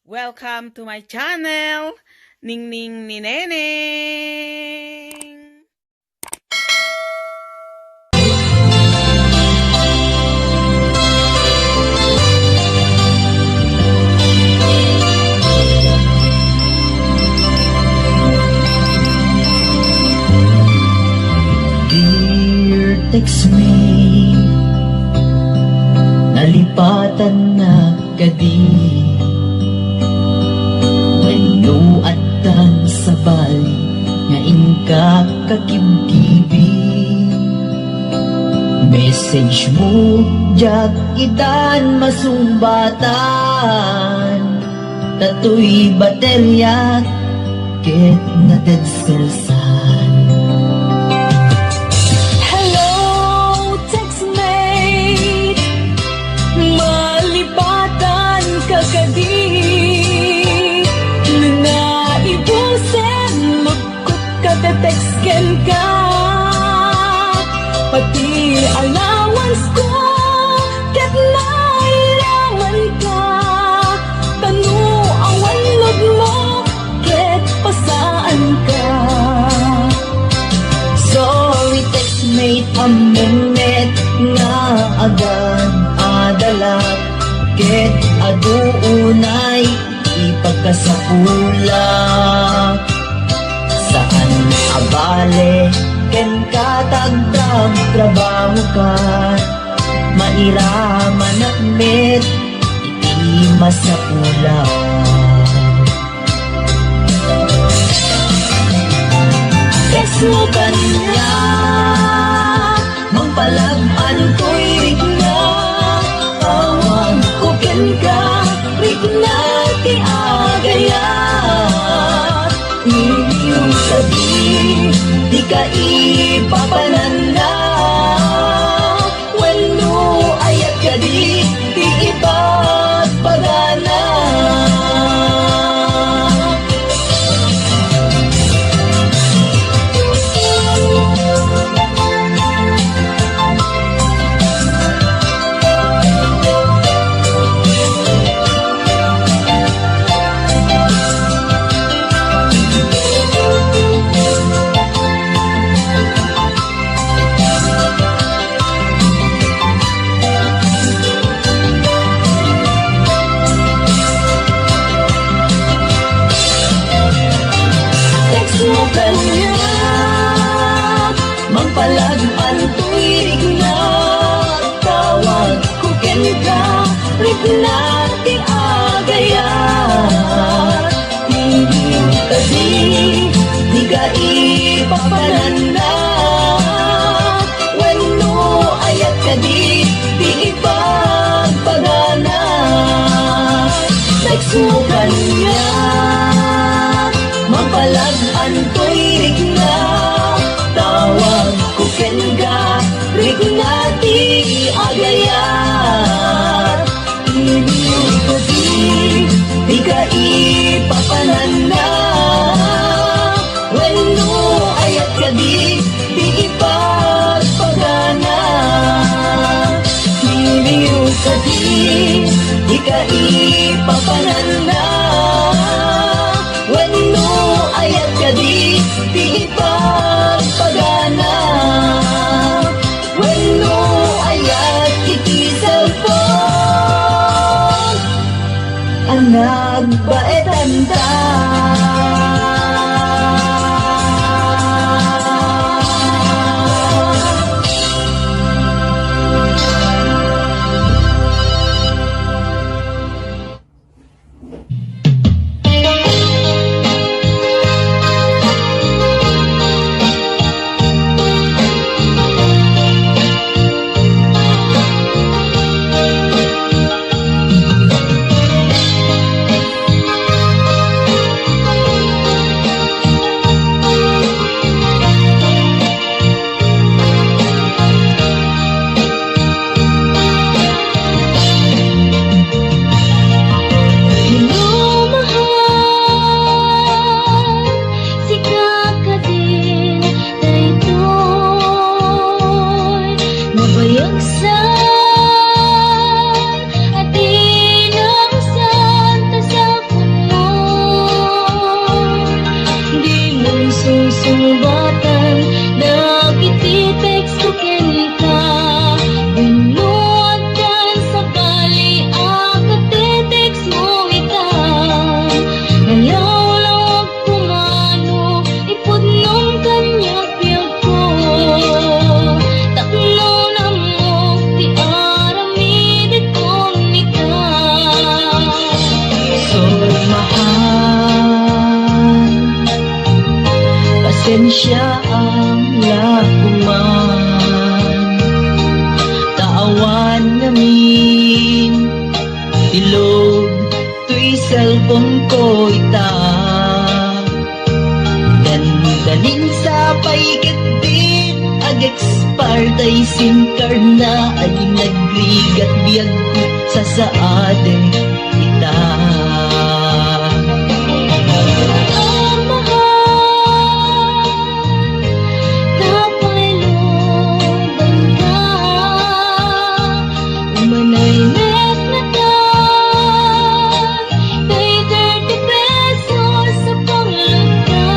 Welcome to my channel, Ningningnineneng. Dear Textmate, nalipatan na kadi sa bali nga ingka kakibkibi. Message mo jak itan masumbatan, tatoy baterya ket nated selsan. Hello Textmate, malipatan ka kadi. Text-ken ka, pati allowance ko, ket nailangan ka. Tanuawan log mo, ket pasaan ka. Sorry Textmate, amenet nga agad adalat, ket aduunay ipagkasapulak. Saan abale ken katagdag trabaho ka, mairaman na met iti masapula. Text mo kanya magpalagpan ko'y rigna, tawag ko ken ka rigna ti agayat. Iyong sabi, di ka ipapananda, wano ayat ka di iba't pagana. Magpalagpan tuwig na, tawag ko ken ka rigna ti agayat. Hindi ka di ka ipapananda, wano ayat ka di ipagpagana. Text mo kanya magpalagpan tuwig na, tawag ko ken ka rigna ti agayat. Ibig ko di ka ipapananda, wano ayat ka di ipagpagana. Ibig ko di ka ipapananda, wano ayat ka di ipagpagana. Wano ayat iti cellphone, ang nagbaetan ta. sumbatan nagiti-teksto ken ka binuatan sakali akati-text mo itan ngayaw lang kumano ipudnom kanya piyag ko takno na mo ti aramidit kong nika So mahal, pasensya ang lakuman. Kaawan namin, ilog, to'y cellphone ko ita. Gandaling sa paikit din, ag-expire tay SIM card na, ay nagrigat biyag ko sa saade ita. ang mahal kapailoban ka umanay net na tan kay 30 pesos sa pangluta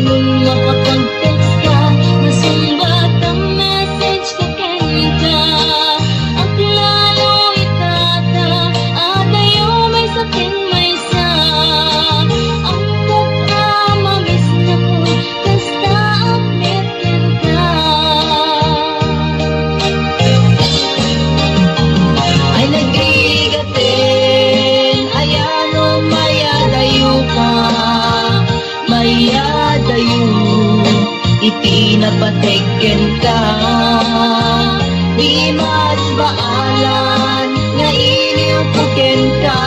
nung makapag-text ka masumbat ang message ko kanya ang klaro itata at ayaw may sakin may sa ang pagkamamis na ko basta update ka Ay nagrigatin, ayan o mayadayo ka, mayadayo, itinapateken ka. Di mas baalan, nga iniw puken ka,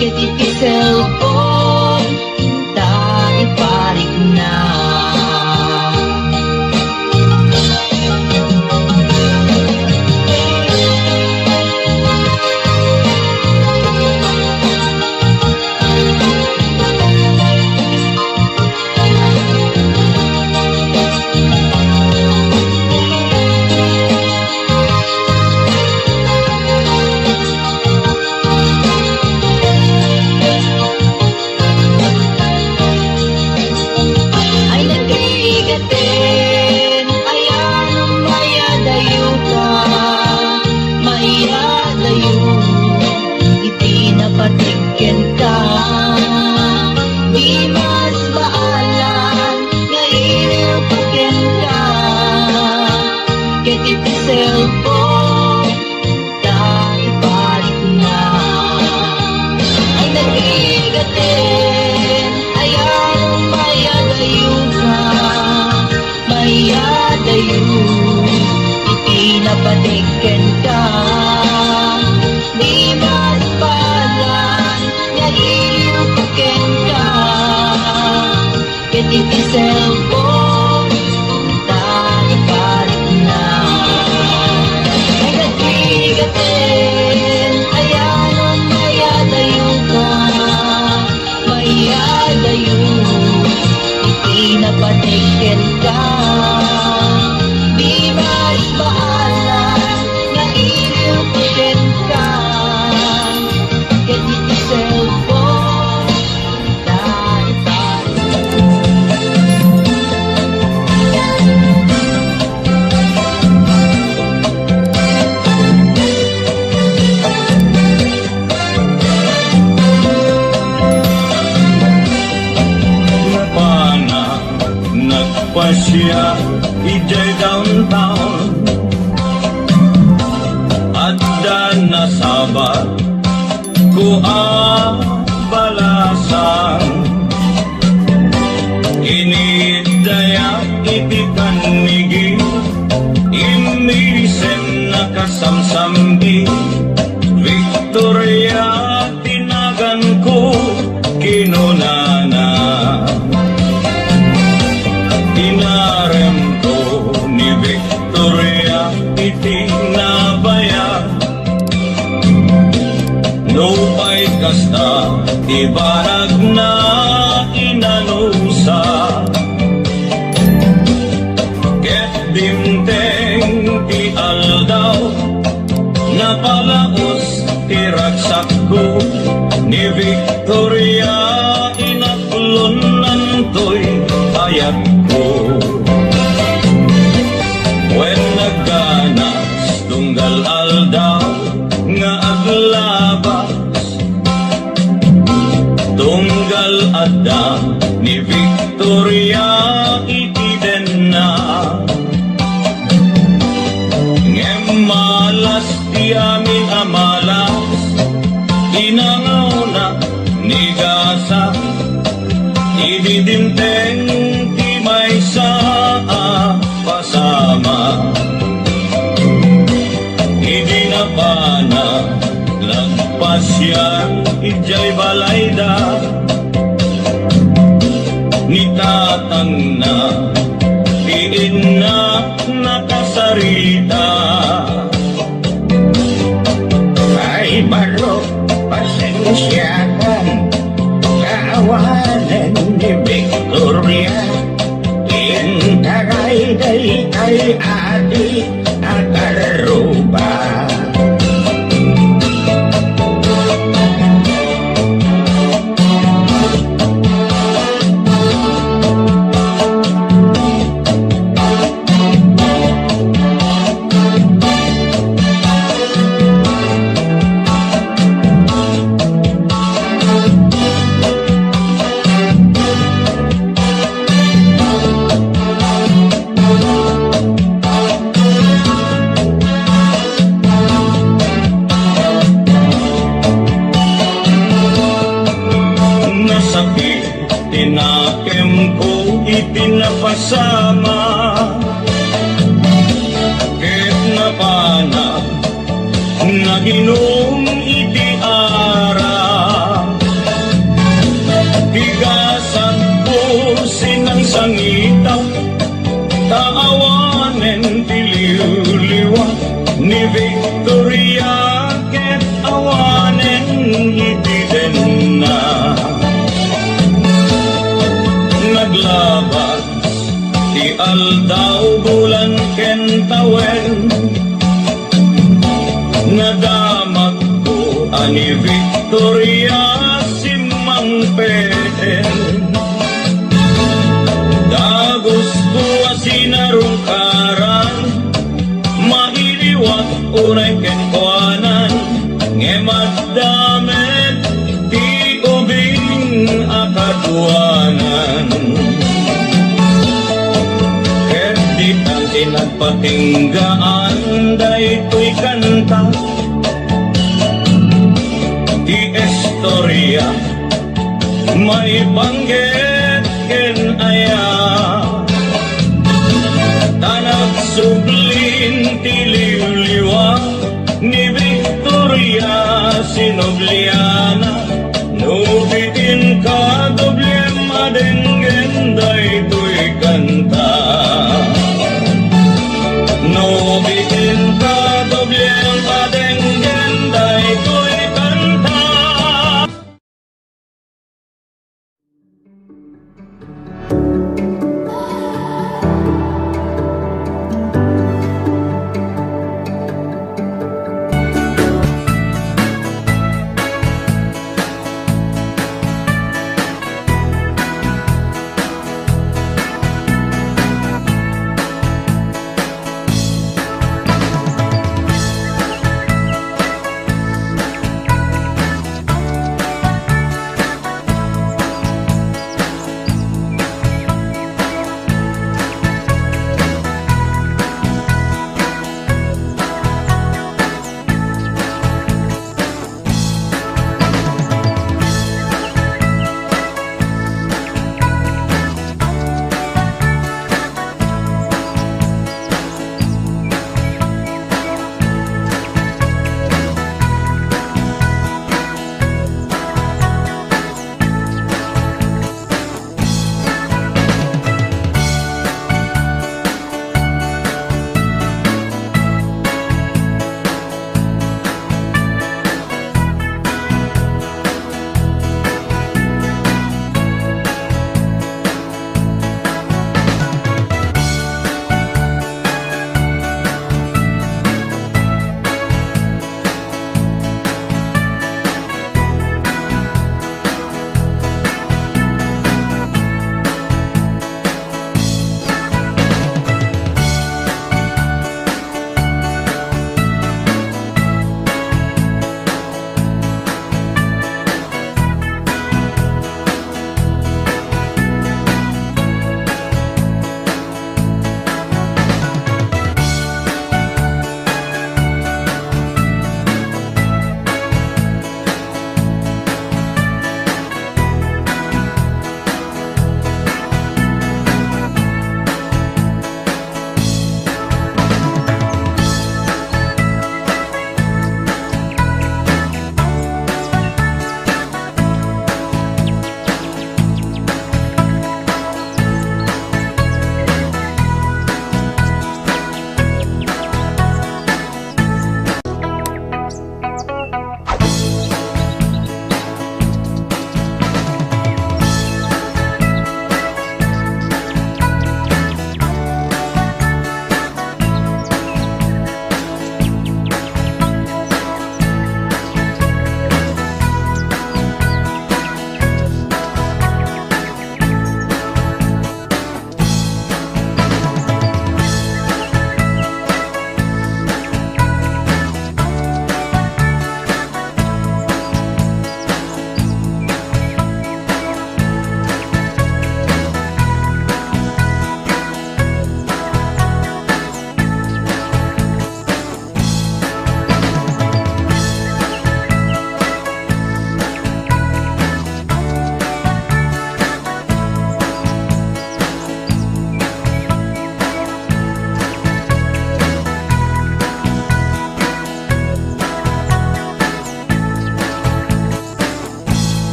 ket iti cellphone, ta iparik na. Ay nagrigatin, ayan o mayadayo ka, mayadayo, itinapatiken ka. Di mas baalan, nga iniw puken ka, ket iti cellphone, ta iparik na. Ay nagrigatin, ayan o mayadayo ka, mayadayo, itinapatiken ka. Di mas baalan, nga iniw puken ka, ket iti cellphone, ta iparik na. Ay nagrigatin, ayan o mayadayo ka, mayadayo, itinapatiken ka. Di mas baalan, nga iniw puken ka, ket iti cellphone, ta iparik Napana, nagpasya, ijay downtown at na sabat ko balasan inidaya itikanigi imisen nakasamsamgi Victoria tinagan ko kinunana inarem ko ni Victoria itinabaya no pa'y kasta ibarag na inanusa ket dimteng ti aldaw napalaos ti ragsak ko ni Victoria Ada ni Victoria itiden na Ngemalas di amin amalas Inangaw na ni Gasa Ididinteng ti may saa pasama Idinapana lagpas yan ijay balayda Nitatang na diin na nakasarita Ay baro pasensya kong kaawanan ni Victoria Intagay day kay adi at aruba Tinakem ko itinapasama Ket napana naginom itiara Tigasan po sinang sangita Taawanen tiliw-liwa Ni Victoria ket awanen itiden na Naglabas di aldaw bulan kentawen Nadamag ko ani Victoria simang peden Dagos ko asinarungkaran Mailiwat unay kenkwanan Ngemat damet di ubing akadwanan Nagpatinggaan daytoy kanta Di istorya may banggit ken aya Tanag sublin tiliw-liwa Ni Victoria sinobliana Nubitin ka doblem adenggen daytoy kanta No bikin ka dobleng adenggen daytoy kanta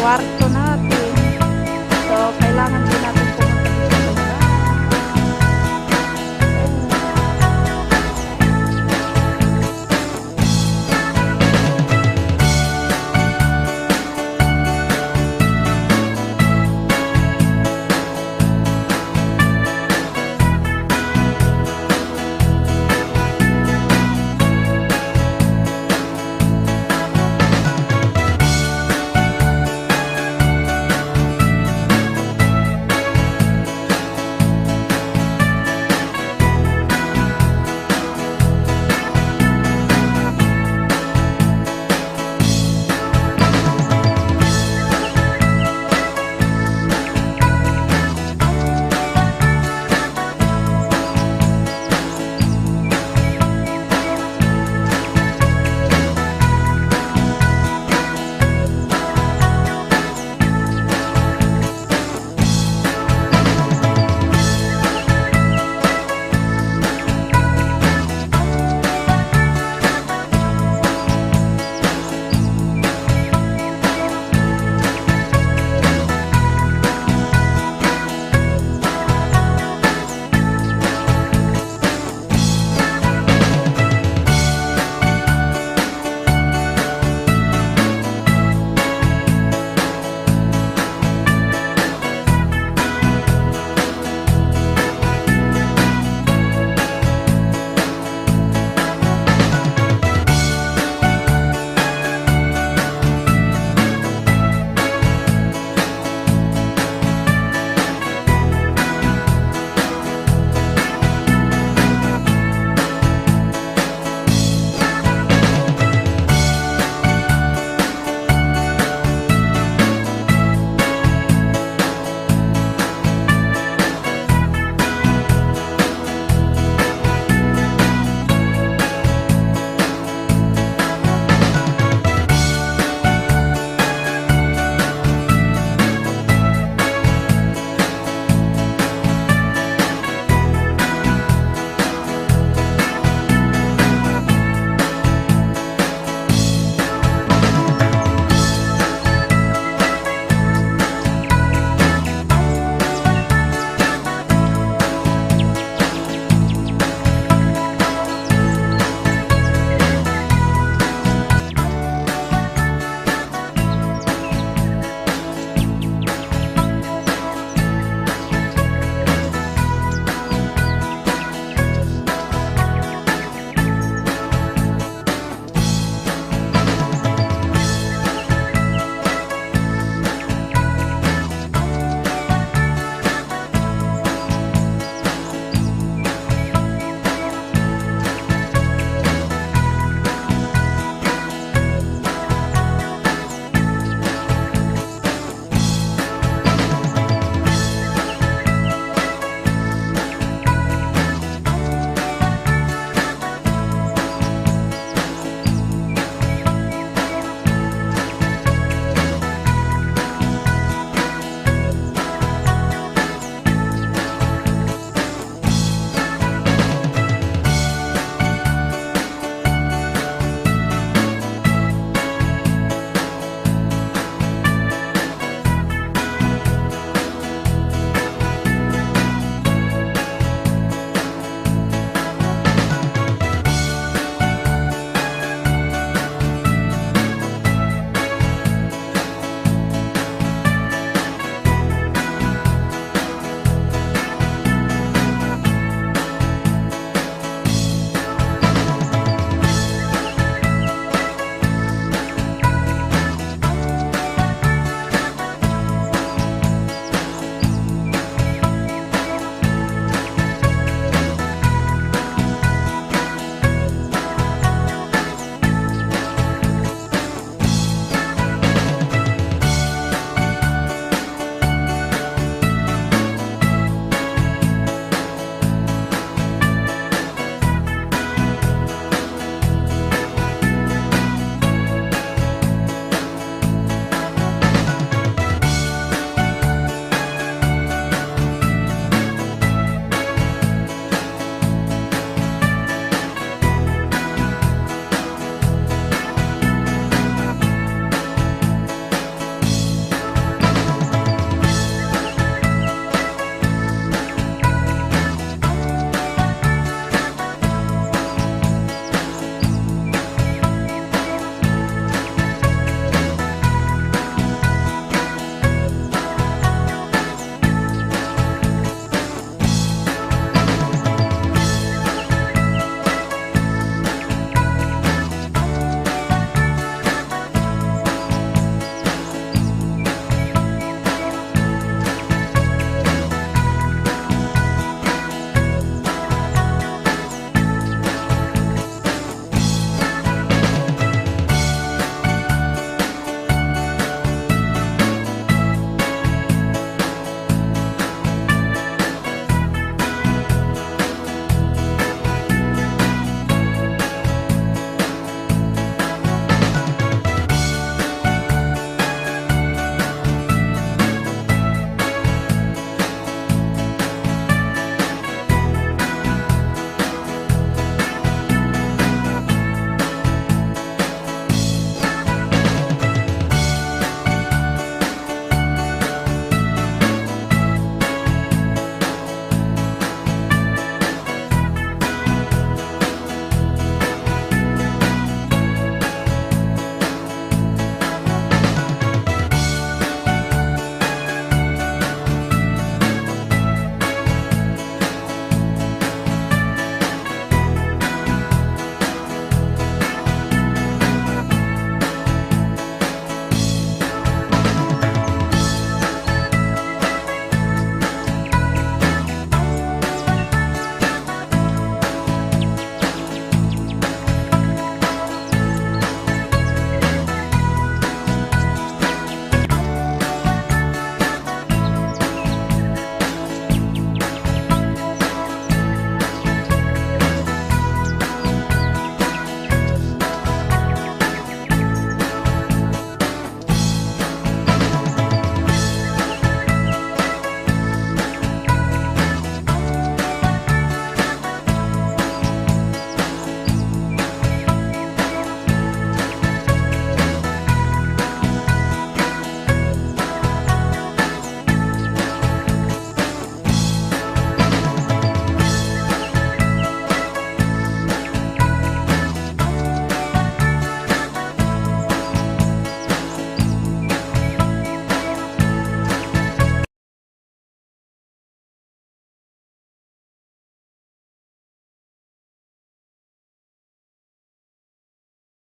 kwarto.